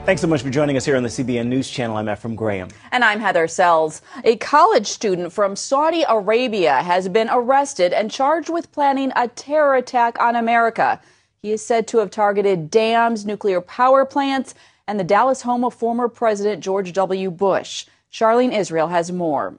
Thanks so much for joining us here on the CBN News Channel. I'm Ephraim Graham. And I'm Heather Sells. A college student from Saudi Arabia has been arrested and charged with planning a terror attack on America. He is said to have targeted dams, nuclear power plants, and the Dallas home of former President George W. Bush. Charlene Israel has more.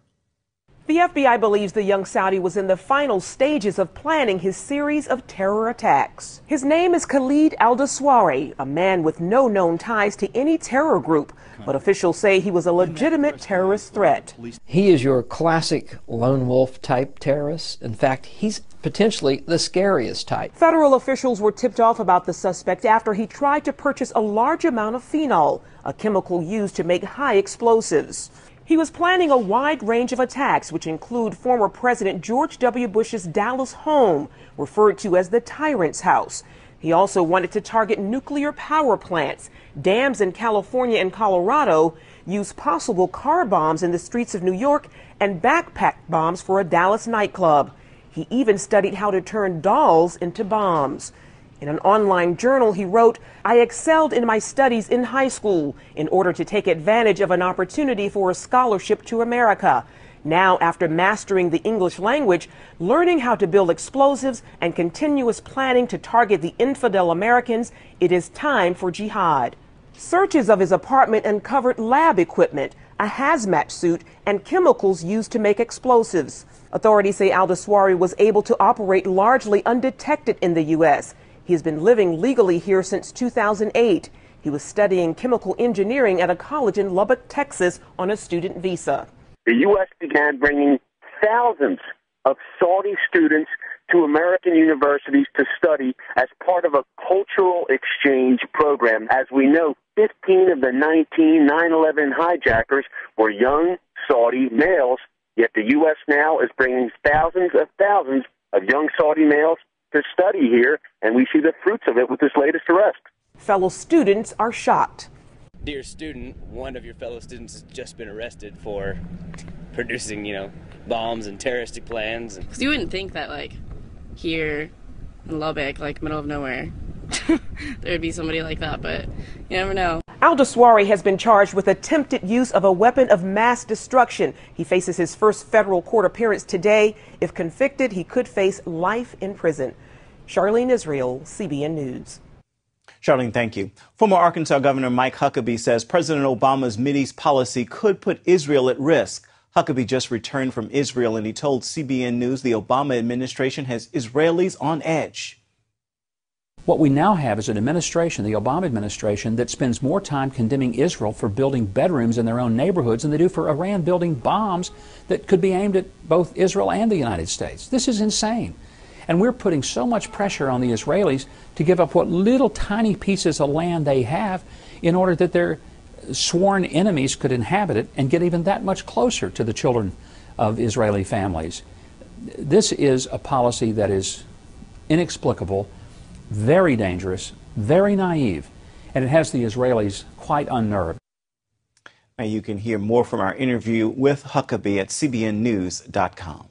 The FBI believes the young Saudi was in the final stages of planning his series of terror attacks. His name is Khalid al-Dawsari, a man with no known ties to any terror group, but officials say he was a legitimate terrorist threat. He is your classic lone wolf type terrorist. In fact, he's potentially the scariest type. Federal officials were tipped off about the suspect after he tried to purchase a large amount of phenol, a chemical used to make high explosives. He was planning a wide range of attacks, which include former President George W. Bush's Dallas home, referred to as the Tyrant's House. He also wanted to target nuclear power plants, dams in California and Colorado, use possible car bombs in the streets of New York, and backpack bombs for a Dallas nightclub. He even studied how to turn dolls into bombs. In an online journal, he wrote, "I excelled in my studies in high school in order to take advantage of an opportunity for a scholarship to America. Now, after mastering the English language, learning how to build explosives, and continuous planning to target the infidel Americans, it is time for jihad." Searches of his apartment uncovered lab equipment, a hazmat suit, and chemicals used to make explosives. Authorities say al-Dawsari was able to operate largely undetected in the U.S. He has been living legally here since 2008. He was studying chemical engineering at a college in Lubbock, Texas, on a student visa. The U.S. began bringing thousands of Saudi students to American universities to study as part of a cultural exchange program. As we know, 15 of the 19 9/11 hijackers were young Saudi males, yet the U.S. now is bringing thousands of young Saudi males to study here, and we see the fruits of it with this latest arrest. Fellow students are shocked. Dear student, one of your fellow students has just been arrested for producing, bombs and terroristic plans. Because you wouldn't think that, here in Lubbock, middle of nowhere, there would be somebody like that, but you never know. Al-Dawsari has been charged with attempted use of a weapon of mass destruction. He faces his first federal court appearance today. If convicted, he could face life in prison. Charlene Israel, CBN News. Charlene, thank you. Former Arkansas Governor Mike Huckabee says President Obama's Mideast policy could put Israel at risk. Huckabee just returned from Israel, and he told CBN News the Obama administration has Israelis on edge. What we now have is an administration, the Obama administration, that spends more time condemning Israel for building bedrooms in their own neighborhoods than they do for Iran building bombs that could be aimed at both Israel and the United States. This is insane. And we're putting so much pressure on the Israelis to give up what little tiny pieces of land they have in order that their sworn enemies could inhabit it and get even that much closer to the children of Israeli families. This is a policy that is inexplicable, very dangerous, very naive, and it has the Israelis quite unnerved. Now you can hear more from our interview with Huckabee at cbnnews.com.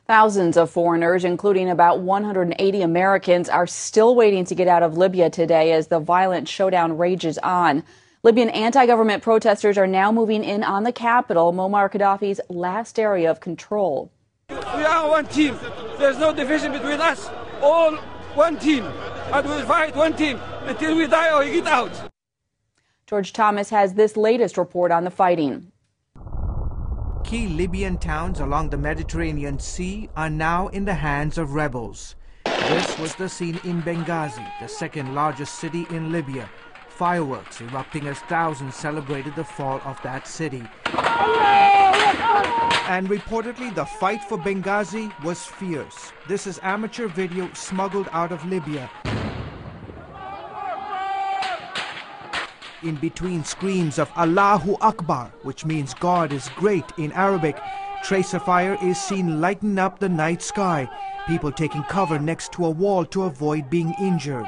Thousands of foreigners, including about 180 Americans, are still waiting to get out of Libya today as the violent showdown rages on. Libyan anti-government protesters are now moving in on the capital, Muammar Gaddafi's last area of control. We are one team. There's no division between us. All one team. And we'll fight one team until we die or we get out. George Thomas has this latest report on the fighting. Key Libyan towns along the Mediterranean Sea are now in the hands of rebels. This was the scene in Benghazi, the second largest city in Libya. Fireworks erupting as thousands celebrated the fall of that city. And reportedly, the fight for Benghazi was fierce. This is amateur video smuggled out of Libya. In between screams of Allahu Akbar, which means God is great in Arabic, tracer fire is seen lighting up the night sky, people taking cover next to a wall to avoid being injured.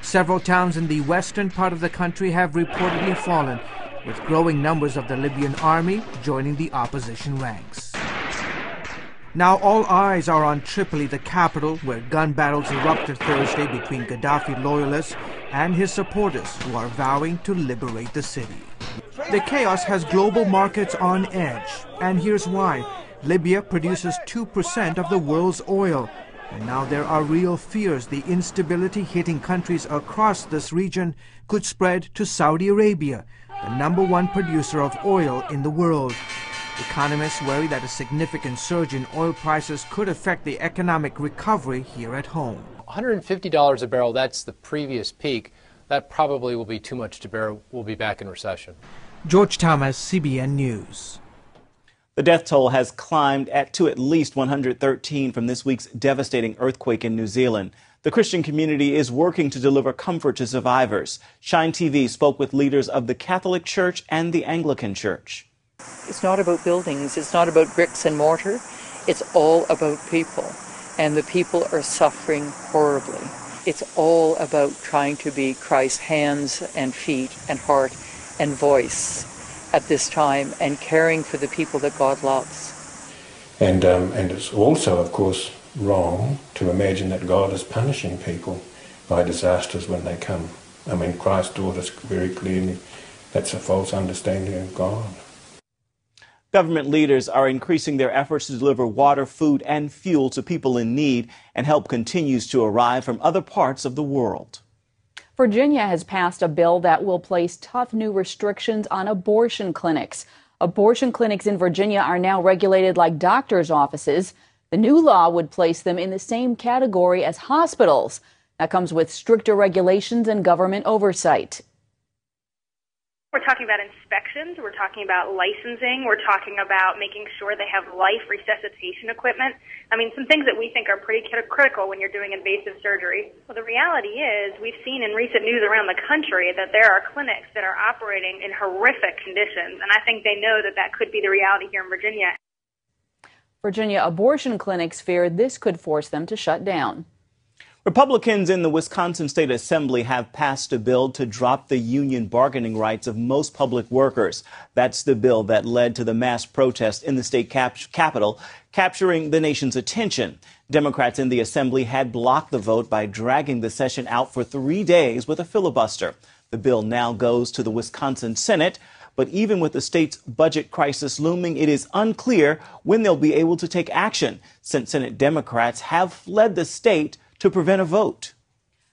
Several towns in the western part of the country have reportedly fallen, with growing numbers of the Libyan army joining the opposition ranks. Now all eyes are on Tripoli, the capital, where gun battles erupted Thursday between Gaddafi loyalists and his supporters who are vowing to liberate the city. The chaos has global markets on edge, and here's why. Libya produces 2% of the world's oil, and now there are real fears the instability hitting countries across this region could spread to Saudi Arabia, the #1 producer of oil in the world. Economists worry that a significant surge in oil prices could affect the economic recovery here at home. $150 a barrel, that's the previous peak. That probably will be too much to bear. We'll be back in recession. George Thomas, CBN News. The death toll has climbed to at least 113 from this week's devastating earthquake in New Zealand. The Christian community is working to deliver comfort to survivors. Shine TV spoke with leaders of the Catholic Church and the Anglican Church. It's not about buildings, it's not about bricks and mortar, it's all about people. And the people are suffering horribly. It's all about trying to be Christ's hands and feet and heart and voice at this time, and caring for the people that God loves. And it's also, of course, wrong to imagine that God is punishing people by disasters when they come. I mean, Christ taught us very clearly that's a false understanding of God. Government leaders are increasing their efforts to deliver water, food, and fuel to people in need, and help continues to arrive from other parts of the world. Virginia has passed a bill that will place tough new restrictions on abortion clinics. Abortion clinics in Virginia are now regulated like doctors' offices. The new law would place them in the same category as hospitals. That comes with stricter regulations and government oversight. We're talking about inspections, we're talking about licensing, we're talking about making sure they have life resuscitation equipment. I mean, some things that we think are pretty critical when you're doing invasive surgery. Well, the reality is we've seen in recent news around the country that there are clinics that are operating in horrific conditions, and I think they know that that could be the reality here in Virginia. Virginia abortion clinics fear this could force them to shut down. Republicans in the Wisconsin State Assembly have passed a bill to drop the union bargaining rights of most public workers. That's the bill that led to the mass protest in the state capitol, capturing the nation's attention. Democrats in the Assembly had blocked the vote by dragging the session out for 3 days with a filibuster. The bill now goes to the Wisconsin Senate, but even with the state's budget crisis looming, it is unclear when they'll be able to take action, since Senate Democrats have fled the state to prevent a vote.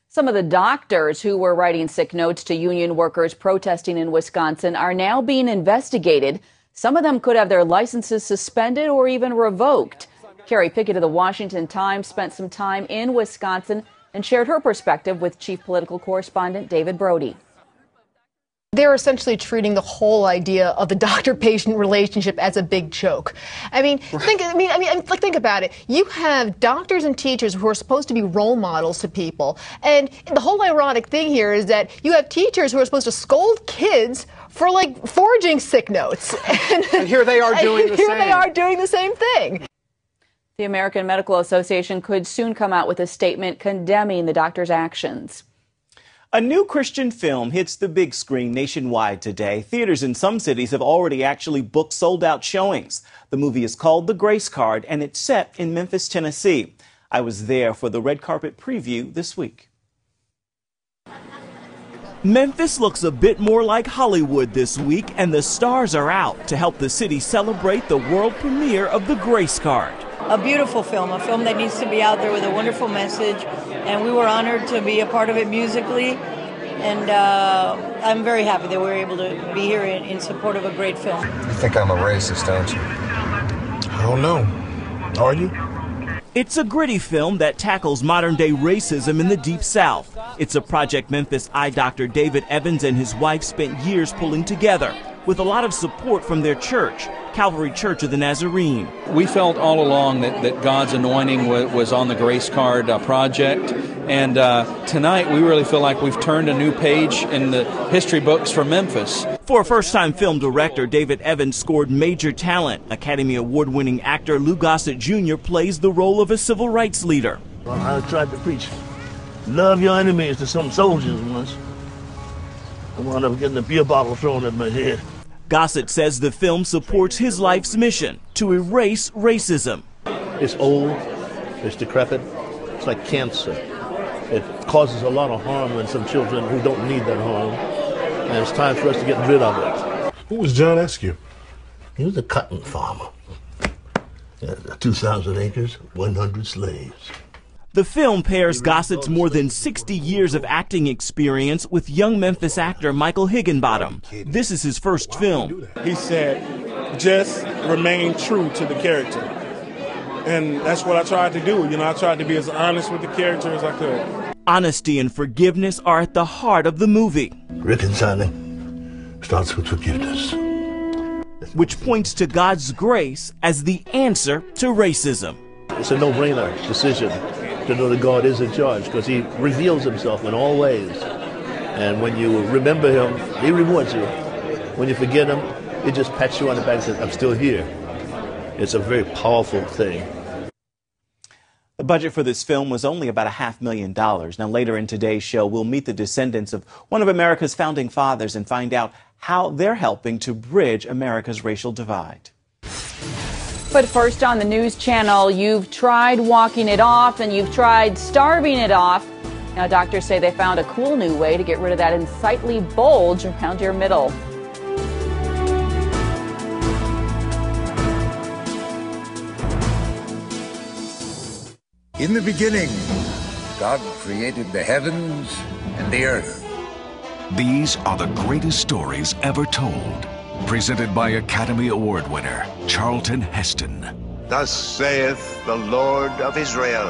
Some of the doctors who were writing sick notes to union workers protesting in Wisconsin are now being investigated. Some of them could have their licenses suspended or even revoked. Carrie Pickett of the Washington Times spent some time in Wisconsin and shared her perspective with chief political correspondent David Brody. They're essentially treating the whole idea of the doctor-patient relationship as a big joke. I mean, think about it. You have doctors and teachers who are supposed to be role models to people, and the whole ironic thing here is that you have teachers who are supposed to scold kids for forging sick notes, and here they are doing the same. Here they are doing the same thing. The American Medical Association could soon come out with a statement condemning the doctors' actions. A new Christian film hits the big screen nationwide today. Theaters in some cities have already actually booked sold-out showings. The movie is called The Grace Card, and it's set in Memphis, Tennessee. I was there for the red carpet preview this week. Memphis looks a bit more like Hollywood this week, and the stars are out to help the city celebrate the world premiere of The Grace Card. A beautiful film, a film that needs to be out there with a wonderful message, and we were honored to be a part of it musically, and I'm very happy that we were able to be here in support of a great film. You think I'm a racist, don't you? I don't know. Are you? It's a gritty film that tackles modern-day racism in the Deep South. It's a project Memphis eye doctor David Evans and his wife spent years pulling together, with a lot of support from their church, Calvary Church of the Nazarene. We felt all along that God's anointing was on the Grace Card project, and tonight we really feel like we've turned a new page in the history books for Memphis. For a first-time film director, David Evans scored major talent. Academy Award-winning actor Lou Gossett Jr. plays the role of a civil rights leader. Well, I tried to preach, love your enemies, to some soldiers once. I wound up getting a beer bottle thrown at my head. Gossett says the film supports his life's mission to erase racism. It's old, it's decrepit, it's like cancer. It causes a lot of harm in some children who don't need that harm, and it's time for us to get rid of it. Who was John Eskew? He was a cotton farmer. 2,000 acres, 100 slaves. The film pairs Gossett's more than 60 years of acting experience with young Memphis actor Michael Higginbottom. This is his first film. He said, just remain true to the character. And that's what I tried to do. I tried to be as honest with the character as I could. Honesty and forgiveness are at the heart of the movie. Reconciling starts with forgiveness. Which points to God's grace as the answer to racism. It's a no-brainer decision to know that God is in charge, because he reveals himself in all ways. And when you remember him, he rewards you. When you forget him, he just pats you on the back and says, I'm still here. It's a very powerful thing. The budget for this film was only about $500,000. Now, later in today's show, we'll meet the descendants of one of America's founding fathers and find out how they're helping to bridge America's racial divide. But first on the news channel, you've tried walking it off and you've tried starving it off. Now doctors say they found a cool new way to get rid of that unsightly bulge around your middle. In the beginning, God created the heavens and the earth. These are the greatest stories ever told. Presented by Academy Award winner Charlton Heston. Thus saith the Lord of Israel,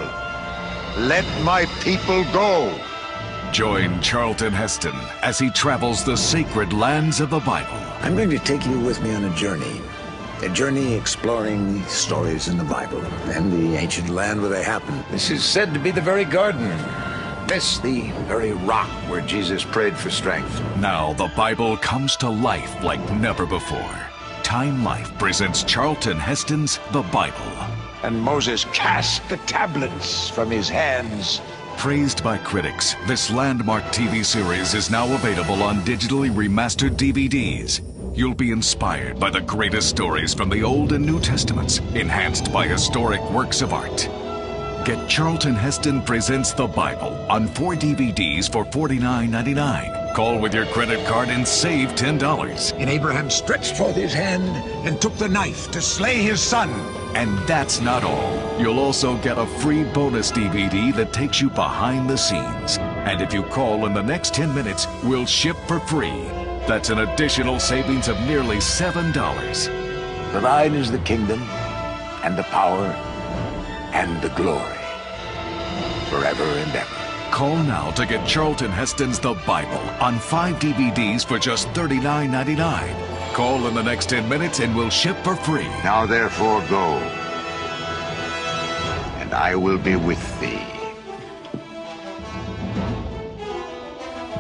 let my people go. Join Charlton Heston as he travels the sacred lands of the Bible. I'm going to take you with me on a journey exploring the stories in the Bible and the ancient land where they happened. This is said to be the very garden. This, the very rock where Jesus prayed for strength. Now the Bible comes to life like never before. Time Life presents Charlton Heston's The Bible. And Moses cast the tablets from his hands. Praised by critics, this landmark TV series is now available on digitally remastered DVDs. You'll be inspired by the greatest stories from the Old and New Testaments, enhanced by historic works of art. Get Charlton Heston Presents the Bible on 4 DVDs for $49.99. Call with your credit card and save $10. And Abraham stretched forth his hand and took the knife to slay his son. And that's not all. You'll also get a free bonus DVD that takes you behind the scenes. And if you call in the next 10 minutes, we'll ship for free. That's an additional savings of nearly $7. For thine is the kingdom and the power and the glory, forever and ever. Call now to get Charlton Heston's The Bible on 5 DVDs for just $39.99. Call in the next 10 minutes and we'll ship for free. Now therefore go, and I will be with thee.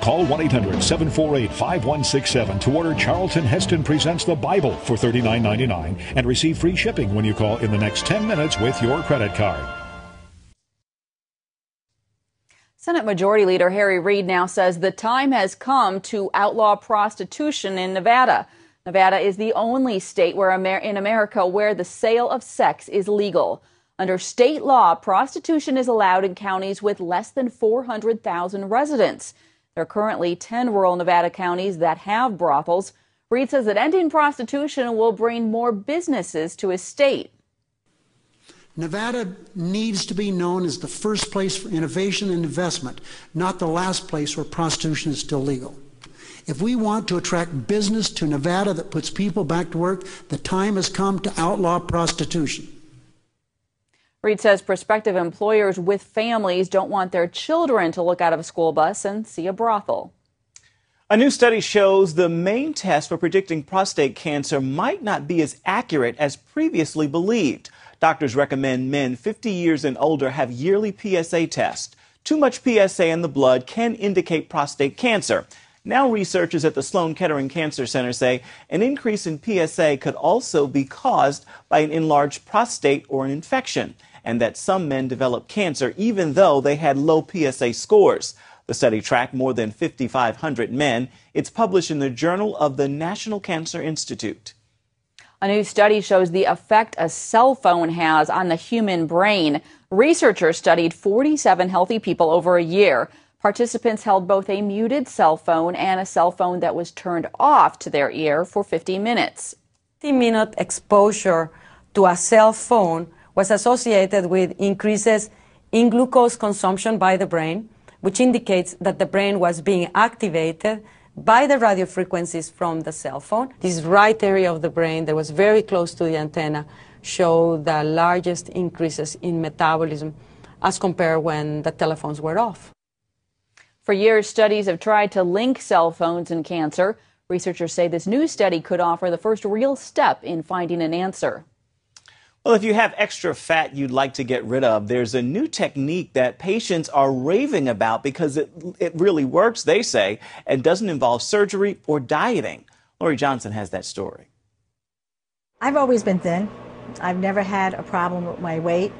Call 1-800-748-5167 to order Charlton Heston Presents the Bible for $39.99 and receive free shipping when you call in the next 10 minutes with your credit card. Senate Majority Leader Harry Reid now says the time has come to outlaw prostitution in Nevada. Nevada is the only state in America where the sale of sex is legal. Under state law, prostitution is allowed in counties with less than 400,000 residents. There are currently 10 rural Nevada counties that have brothels. Reid says that ending prostitution will bring more businesses to his state. Nevada needs to be known as the first place for innovation and investment, not the last place where prostitution is still legal. If we want to attract business to Nevada that puts people back to work, the time has come to outlaw prostitution. Reid says prospective employers with families don't want their children to look out of a school bus and see a brothel. A new study shows the main test for predicting prostate cancer might not be as accurate as previously believed. Doctors recommend men 50 years and older have yearly PSA tests. Too much PSA in the blood can indicate prostate cancer. Now researchers at the Sloan Kettering Cancer Center say an increase in PSA could also be caused by an enlarged prostate or an infection, and that some men develop cancer even though they had low PSA scores. The study tracked more than 5,500 men. It's published in the Journal of the National Cancer Institute. A new study shows the effect a cell phone has on the human brain. Researchers studied 47 healthy people over a year. Participants held both a muted cell phone and a cell phone that was turned off to their ear for 50 minutes. 50-minute exposure to a cell phone was associated with increases in glucose consumption by the brain, which indicates that the brain was being activated by the radio frequencies from the cell phone. This right area of the brain that was very close to the antenna showed the largest increases in metabolism as compared when the telephones were off. For years, studies have tried to link cell phones and cancer. Researchers say this new study could offer the first real step in finding an answer. Well, if you have extra fat you'd like to get rid of, there's a new technique that patients are raving about because it really works, they say, and doesn't involve surgery or dieting. Lori Johnson has that story. I've always been thin. I've never had a problem with my weight.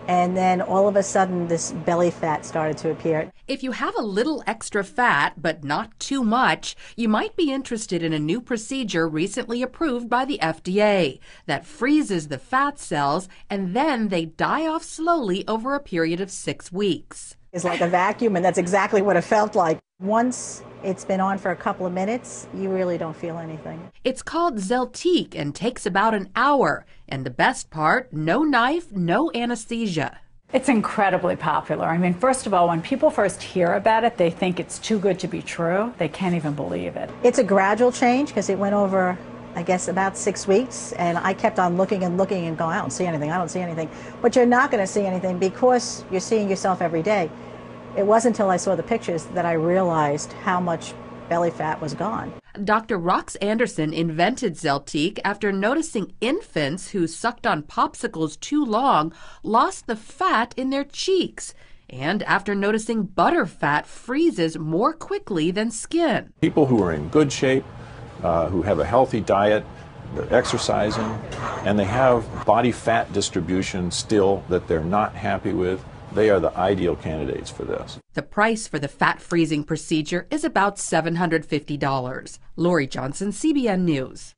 And then all of a sudden, this belly fat started to appear. If you have a little extra fat, but not too much, you might be interested in a new procedure recently approved by the FDA that freezes the fat cells and then they die off slowly over a period of 6 weeks. It's like a vacuum, and that's exactly what it felt like. Once it's been on for a couple of minutes, you really don't feel anything. It's called Zeltiq and takes about an hour. And the best part, no knife, no anesthesia. It's incredibly popular. I mean, first of all, when people first hear about it, they think it's too good to be true. They can't even believe it. It's a gradual change because it went over, I guess, about 6 weeks. And I kept on looking and looking and going, I don't see anything, I don't see anything. But you're not going to see anything because you're seeing yourself every day. It wasn't until I saw the pictures that I realized how much belly fat was gone. Dr. Rox Anderson invented Zeltiq after noticing infants who sucked on popsicles too long lost the fat in their cheeks, and after noticing butter fat freezes more quickly than skin. People who are in good shape, who have a healthy diet, they're exercising, and they have body fat distribution still that they're not happy with, they are the ideal candidates for this. The price for the fat freezing procedure is about $750. Lori Johnson, CBN News.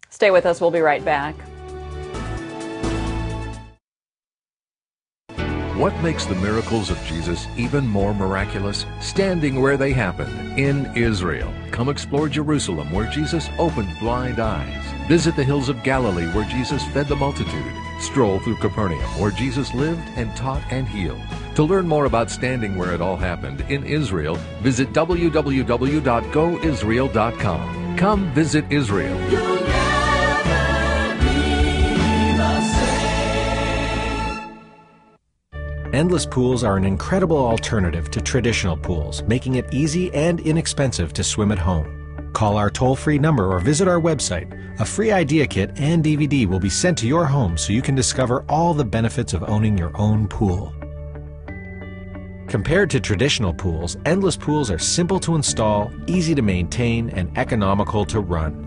Stay with us. We'll be right back. What makes the miracles of Jesus even more miraculous? Standing where they happened, in Israel. Come explore Jerusalem, where Jesus opened blind eyes. Visit the hills of Galilee, where Jesus fed the multitude. Stroll through Capernaum, where Jesus lived and taught and healed. To learn more about standing where it all happened in Israel, visit www.goisrael.com. Come visit Israel. Endless pools are an incredible alternative to traditional pools, making it easy and inexpensive to swim at home. Call our toll-free number or visit our website. A free idea kit and DVD will be sent to your home so you can discover all the benefits of owning your own pool. Compared to traditional pools, endless pools are simple to install, easy to maintain, and economical to run.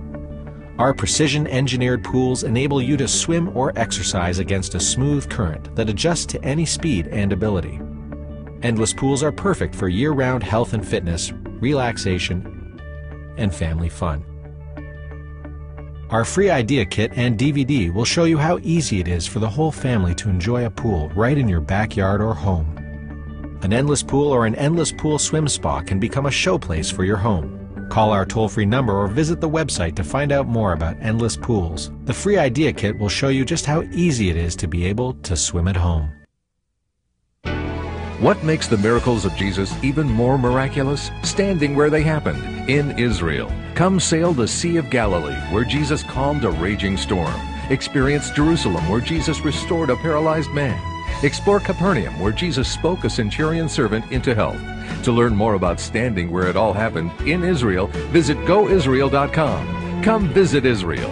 Our precision-engineered pools enable you to swim or exercise against a smooth current that adjusts to any speed and ability. Endless pools are perfect for year-round health and fitness, relaxation, and family fun. Our free idea kit and DVD will show you how easy it is for the whole family to enjoy a pool right in your backyard or home. An endless pool or an endless pool swim spa can become a showplace for your home. Call our toll-free number or visit the website to find out more about endless pools. The free idea kit will show you just how easy it is to be able to swim at home. What makes the miracles of Jesus even more miraculous? Standing where they happened, in Israel. Come sail the Sea of Galilee, where Jesus calmed a raging storm. Experience Jerusalem, where Jesus restored a paralyzed man. Explore Capernaum, where Jesus spoke a centurion servant into health. To learn more about standing where it all happened, in Israel, visit goisrael.com. Come visit Israel.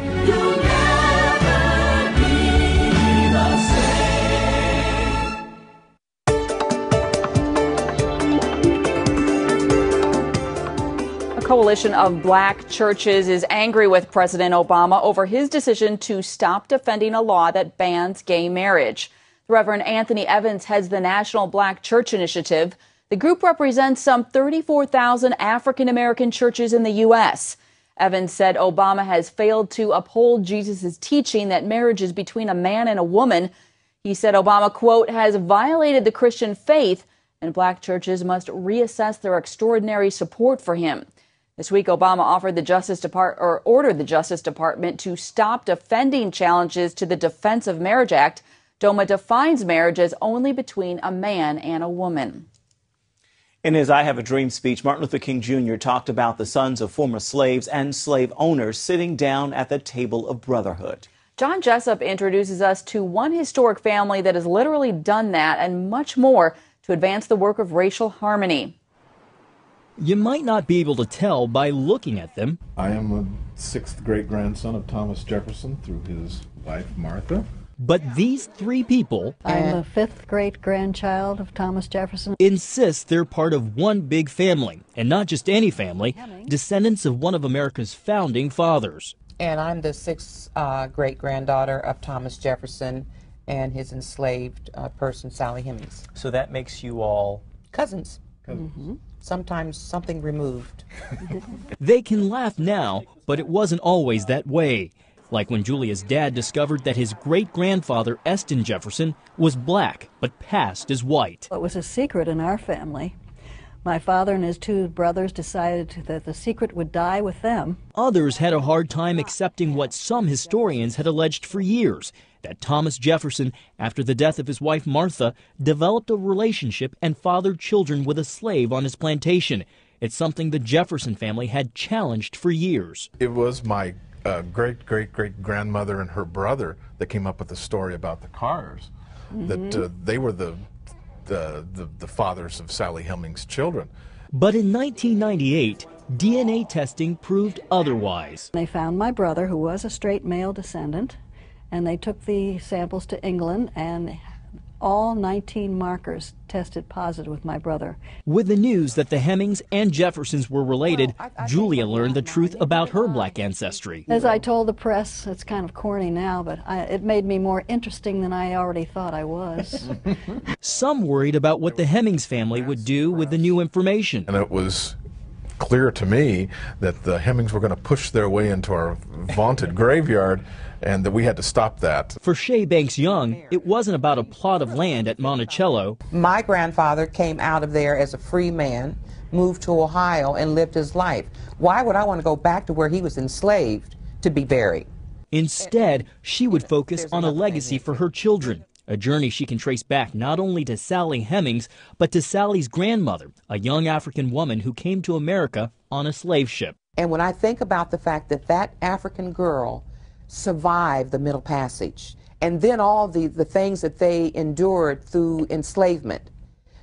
A coalition of black churches is angry with President Obama over his decision to stop defending a law that bans gay marriage. The Reverend Anthony Evans heads the National Black Church Initiative. The group represents some 34,000 African American churches in the U.S. Evans said Obama has failed to uphold Jesus' teaching that marriage is between a man and a woman. He said Obama, quote, has violated the Christian faith and black churches must reassess their extraordinary support for him. This week, Obama ordered the Justice Department to stop defending challenges to the Defense of Marriage Act. DOMA defines marriage as only between a man and a woman. In his I Have a Dream speech, Martin Luther King Jr. talked about the sons of former slaves and slave owners sitting down at the table of brotherhood. John Jessup introduces us to one historic family that has literally done that and much more to advance the work of racial harmony. You might not be able to tell by looking at them. I am a sixth great-grandson of Thomas Jefferson through his wife, Martha. But these three people, I'm the fifth great-grandchild of Thomas Jefferson, insist they're part of one big family, and not just any family, descendants of one of America's founding fathers. And I'm the sixth great-granddaughter of Thomas Jefferson and his enslaved person, Sally Hemings. So that makes you all cousins. Sometimes something removed. They can laugh now, but it wasn't always that way. Like when Julia's dad discovered that his great-grandfather, Eston Jefferson, was black, but passed as white. It was a secret in our family. My father and his two brothers decided that the secret would die with them. Others had a hard time accepting what some historians had alleged for years, that Thomas Jefferson, after the death of his wife Martha, developed a relationship and fathered children with a slave on his plantation. It's something the Jefferson family had challenged for years. It was my great-great-great-grandmother and her brother that came up with the story about the Carters, that they were the fathers of Sally Hemings' children. But in 1998, DNA testing proved otherwise. They found my brother, who was a straight male descendant, and they took the samples to England, and all 19 markers tested positive with my brother. With the news that the Hemings and Jeffersons were related, Julia learned the truth about her black ancestry. As I told the press, it's kind of corny now, but it made me more interesting than I already thought I was. Some worried about what the Hemings family would do with the new information. And it was clear to me that the Hemings were going to push their way into our vaunted graveyard, and that we had to stop that. For Shea Banks Young, it wasn't about a plot of land at Monticello. My grandfather came out of there as a free man, moved to Ohio, and lived his life. Why would I want to go back to where he was enslaved to be buried? Instead, she would focus on a legacy for her children, a journey she can trace back not only to Sally Hemings, but to Sally's grandmother, a young African woman who came to America on a slave ship. And when I think about the fact that that African girl survived the Middle Passage, and then all the things that they endured through enslavement,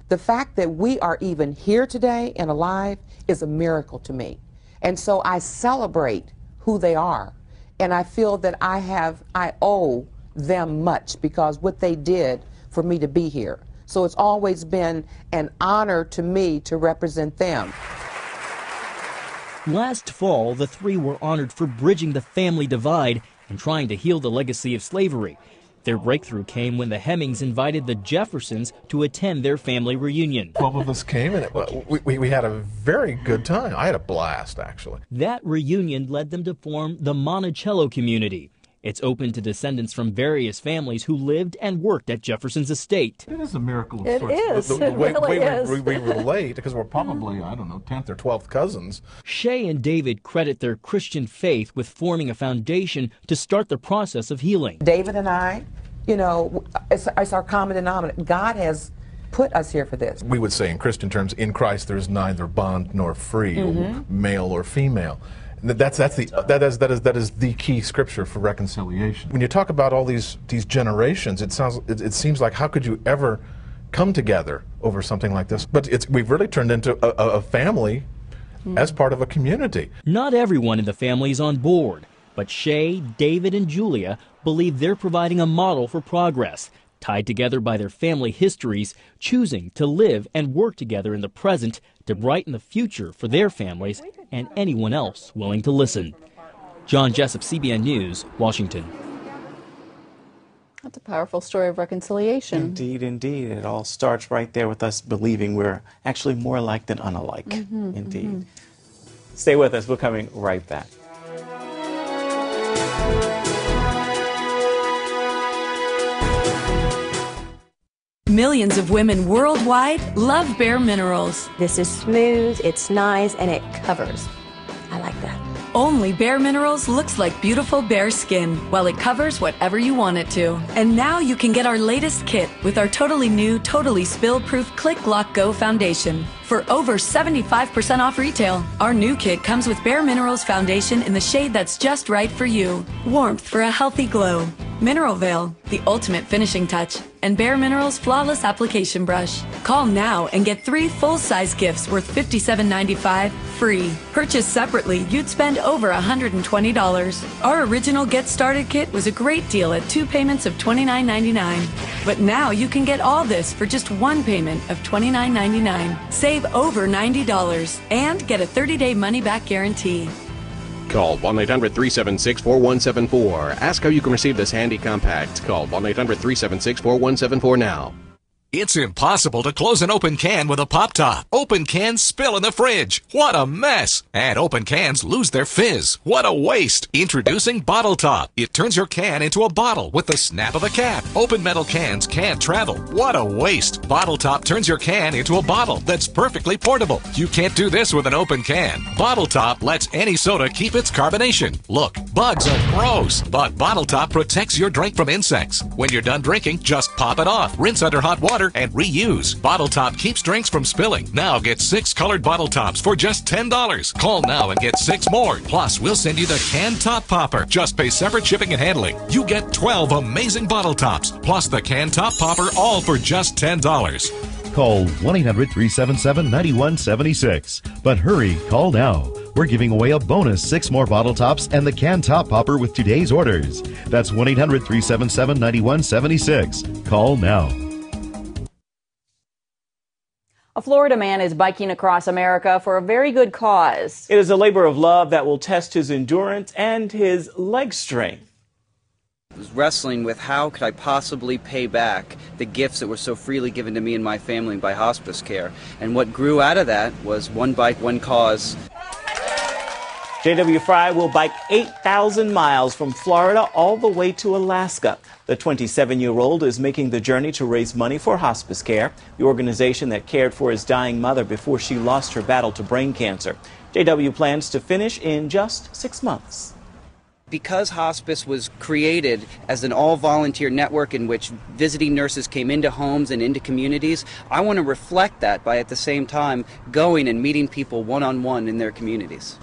the fact that we are even here today and alive is a miracle to me. And so I celebrate who they are, and I feel that I owe them much because what they did for me to be here. So it's always been an honor to me to represent them. Last fall, the three were honored for bridging the family divide and trying to heal the legacy of slavery. Their breakthrough came when the Hemings invited the Jeffersons to attend their family reunion. 12 of us came, and we had a very good time. I had a blast, actually. That reunion led them to form the Monticello community. It's open to descendants from various families who lived and worked at Jefferson's estate. It is a miracle. It is. The way really we relate, because we're probably, I don't know, 10th or 12th cousins. Shea and David credit their Christian faith with forming a foundation to start the process of healing. David and I, you know, it's our common denominator. God has put us here for this. We would say in Christian terms, in Christ there is neither bond nor free, or male or female. That is the key scripture for reconciliation. When you talk about all these generations, it seems like how could you ever come together over something like this? But we've really turned into a family as part of a community. Not everyone in the family is on board, but Shea, David, and Julia believe they're providing a model for progress, tied together by their family histories, choosing to live and work together in the present to brighten the future for their families and anyone else willing to listen. John Jessup, CBN News, Washington. That's a powerful story of reconciliation. Indeed, indeed. It all starts right there with us believing we're actually more alike than unalike. Indeed. Stay with us. We're coming right back. Millions of women worldwide love Bare Minerals. This is smooth, it's nice, and it covers. I like that. Only Bare Minerals looks like beautiful bare skin, while it covers whatever you want it to. And now you can get our latest kit with our totally new, totally spill-proof Click Lock Go Foundation. For over 75% off retail, our new kit comes with Bare Minerals Foundation in the shade that's just right for you. Warmth for a healthy glow. Mineral Veil, the ultimate finishing touch, and Bare Minerals Flawless Application Brush. Call now and get 3 full-size gifts worth $57.95 free. Purchased separately, you'd spend over $120. Our original Get Started kit was a great deal at 2 payments of $29.99. But now you can get all this for just 1 payment of $29.99. Save over $90 and get a 30-day money-back guarantee. Call 1-800-376-4174. Ask how you can receive this handy compact. Call 1-800-376-4174 now. It's impossible to close an open can with a pop top. Open cans spill in the fridge. What a mess. And open cans lose their fizz. What a waste. Introducing Bottle Top. It turns your can into a bottle with the snap of a cap. Open metal cans can't travel. What a waste. Bottle Top turns your can into a bottle that's perfectly portable. You can't do this with an open can. Bottle Top lets any soda keep its carbonation. Look, bugs are gross, but Bottle Top protects your drink from insects. When you're done drinking, just pop it off. Rinse under hot water and reuse. Bottle Top keeps drinks from spilling. Now get 6 colored bottle tops for just $10. Call now and get 6 more. Plus, we'll send you the can top popper. Just pay separate shipping and handling. You get 12 amazing bottle tops, plus the can top popper, all for just $10. Call 1-800-377-9176. But hurry, call now. We're giving away a bonus 6 more bottle tops and the can top popper with today's orders. That's 1-800-377-9176. Call now. A Florida man is biking across America for a very good cause. It is a labor of love that will test his endurance and his leg strength. I was wrestling with how could I possibly pay back the gifts that were so freely given to me and my family by hospice care. And what grew out of that was one bike, one cause. J.W. Fry will bike 8,000 miles from Florida all the way to Alaska. The 27-year-old is making the journey to raise money for hospice care, the organization that cared for his dying mother before she lost her battle to brain cancer. J.W. plans to finish in just 6 months. Because hospice was created as an all-volunteer network in which visiting nurses came into homes and into communities, I want to reflect that by at the same time going and meeting people one-on-one in their communities.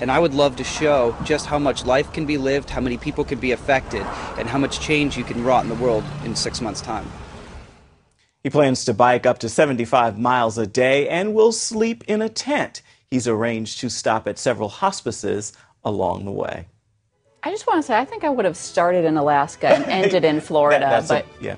And I would love to show just how much life can be lived, how many people can be affected, and how much change you can wrought in the world in 6 months' time. He plans to bike up to 75 miles a day and will sleep in a tent. He's arranged to stop at several hospices along the way. I just want to say, I think I would have started in Alaska and ended in Florida.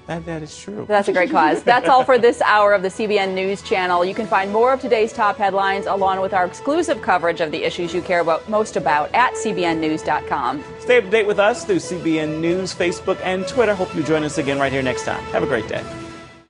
that is true. That's a great cause. That's all for this hour of the CBN News Channel. You can find more of today's top headlines along with our exclusive coverage of the issues you care about most about at cbnnews.com. Stay up to date with us through CBN News, Facebook, and Twitter. Hope you join us again right here next time. Have a great day.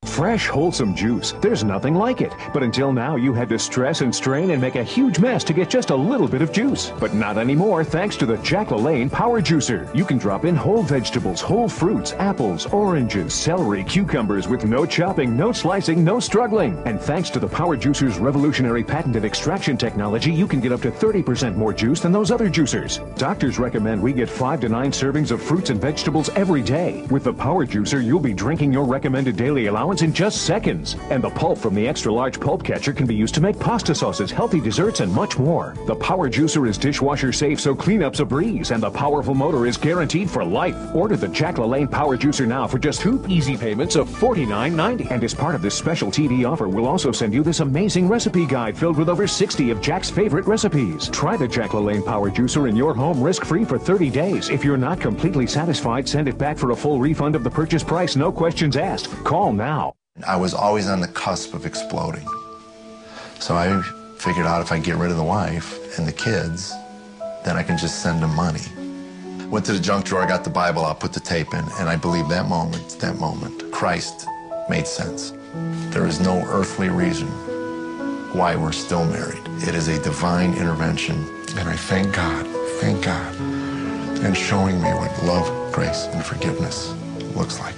Fresh, wholesome juice. There's nothing like it. But until now, you had to stress and strain and make a huge mess to get just a little bit of juice. But not anymore, thanks to the Jack LaLanne Power Juicer. You can drop in whole vegetables, whole fruits, apples, oranges, celery, cucumbers with no chopping, no slicing, no struggling. And thanks to the Power Juicer's revolutionary patented extraction technology, you can get up to 30% more juice than those other juicers. Doctors recommend we get 5 to 9 servings of fruits and vegetables every day. With the Power Juicer, you'll be drinking your recommended daily allowance in just seconds. And the pulp from the extra large pulp catcher can be used to make pasta sauces, healthy desserts, and much more. The Power Juicer is dishwasher safe, so cleanup's a breeze, and the powerful motor is guaranteed for life. Order the Jack LaLanne Power Juicer now for just 2 easy payments of $49.90. And as part of this special TV offer, we'll also send you this amazing recipe guide filled with over 60 of Jack's favorite recipes. Try the Jack LaLanne Power Juicer in your home risk-free for 30 days. If you're not completely satisfied, send it back for a full refund of the purchase price, no questions asked. Call now. I was always on the cusp of exploding. So I figured out if I get rid of the wife and the kids, then I can just send them money. Went to the junk drawer, I got the Bible, I'll put the tape in, and I believe that moment, Christ made sense. There is no earthly reason why we're still married. It is a divine intervention, and I thank God and showing me what love, grace, and forgiveness looks like.